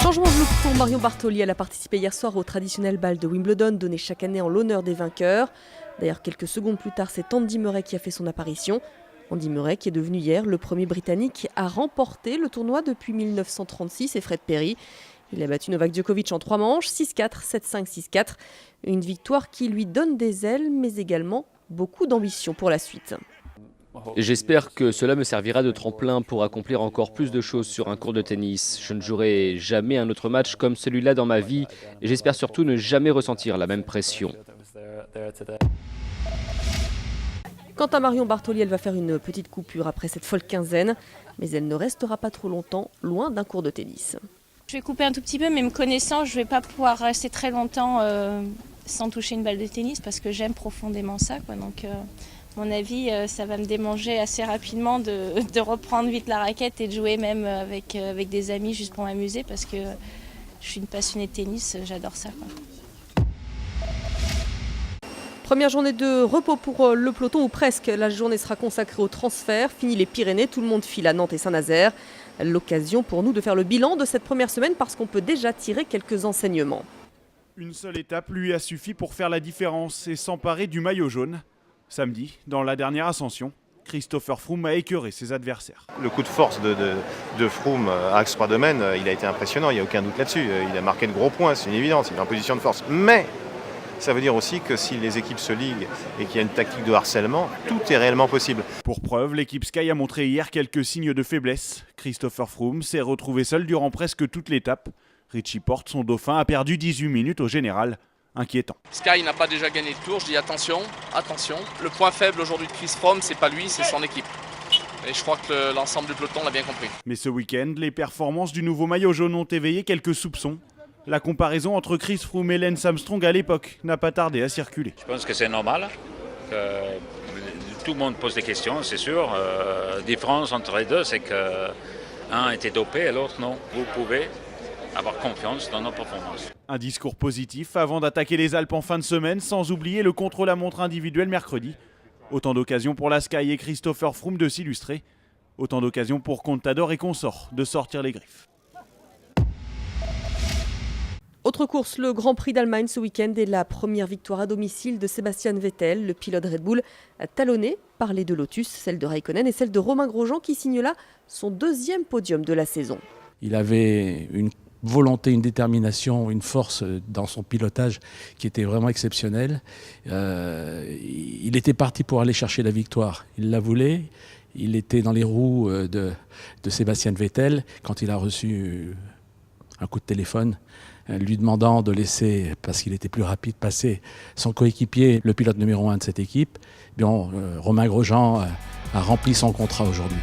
Changement de look pour Marion Bartoli. Elle a participé hier soir au traditionnel bal de Wimbledon donné chaque année en l'honneur des vainqueurs. D'ailleurs, quelques secondes plus tard, c'est Andy Murray qui a fait son apparition. Andy Murray qui est devenu hier le premier Britannique à remporter le tournoi depuis 1936 et Fred Perry. Il a battu Novak Djokovic en 3 manches, 6-4, 7-5, 6-4. Une victoire qui lui donne des ailes, mais également beaucoup d'ambition pour la suite. J'espère que cela me servira de tremplin pour accomplir encore plus de choses sur un court de tennis. Je ne jouerai jamais un autre match comme celui-là dans ma vie et j'espère surtout ne jamais ressentir la même pression. Quant à Marion Bartoli, elle va faire une petite coupure après cette folle quinzaine, mais elle ne restera pas trop longtemps loin d'un court de tennis. Je vais couper un tout petit peu, mais me connaissant, je ne vais pas pouvoir rester très longtemps sans toucher une balle de tennis parce que j'aime profondément ça, quoi. Donc, à mon avis, ça va me démanger assez rapidement de reprendre vite la raquette et de jouer même avec des amis juste pour m'amuser parce que je suis une passionnée de tennis, j'adore ça, quoi. Première journée de repos pour le peloton, ou presque. La journée sera consacrée au transfert. Fini les Pyrénées, tout le monde file à Nantes et Saint-Nazaire. L'occasion pour nous de faire le bilan de cette première semaine parce qu'on peut déjà tirer quelques enseignements. Une seule étape lui a suffi pour faire la différence et s'emparer du maillot jaune. Samedi, dans la dernière ascension, Christopher Froome a écœuré ses adversaires. Le coup de force de Froome à Axe-Trois-Domaines, il a été impressionnant, il n'y a aucun doute là-dessus. Il a marqué de gros points, c'est une évidence, il est en position de force. Mais ça veut dire aussi que si les équipes se liguent et qu'il y a une tactique de harcèlement, tout est réellement possible. Pour preuve, l'équipe Sky a montré hier quelques signes de faiblesse. Christopher Froome s'est retrouvé seul durant presque toute l'étape. Richie Porte, son dauphin, a perdu 18 minutes au général. Inquiétant. Sky n'a pas déjà gagné le tour, je dis attention, attention. Le point faible aujourd'hui de Chris Froome, c'est pas lui, c'est son équipe. Et je crois que l'ensemble du peloton l'a bien compris. Mais ce week-end, les performances du nouveau maillot jaune ont éveillé quelques soupçons. La comparaison entre Chris Froome et Lance Armstrong à l'époque n'a pas tardé à circuler. Je pense que c'est normal. Tout le monde pose des questions, c'est sûr. La différence entre les deux, c'est qu'un était dopé et l'autre non. Vous pouvez avoir confiance dans nos performances. Un discours positif avant d'attaquer les Alpes en fin de semaine, sans oublier le contre-la-montre individuel mercredi. Autant d'occasions pour la Sky et Christopher Froome de s'illustrer. Autant d'occasions pour Contador et consorts de sortir les griffes. Autre course, le Grand Prix d'Allemagne ce week-end et la première victoire à domicile de Sebastian Vettel. Le pilote Red Bull a talonné par les deux Lotus, celle de Raikkonen et celle de Romain Grosjean qui signe là son deuxième podium de la saison. Il avait une volonté, une détermination, une force dans son pilotage qui était vraiment exceptionnelle. Il était parti pour aller chercher la victoire. Il la voulait. Il était dans les roues de Sebastian Vettel quand il a reçu un coup de téléphone lui demandant de laisser, parce qu'il était plus rapide, passer son coéquipier, le pilote numéro 1 de cette équipe. Romain Grosjean a rempli son contrat aujourd'hui.